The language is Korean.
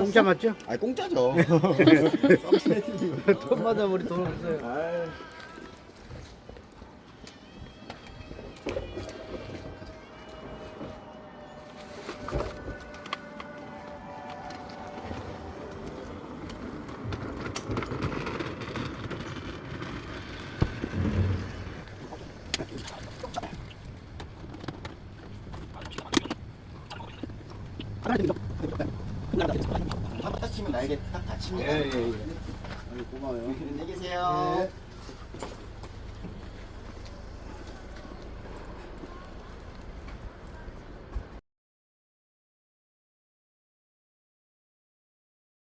공짜 맞죠? 아 공짜죠. 돈마다 우리 돈 없어요. 아이. 딱 다치면 날개 딱 다칩니다. 예. 아니, 고마워요. 안녕히 계세요. 예.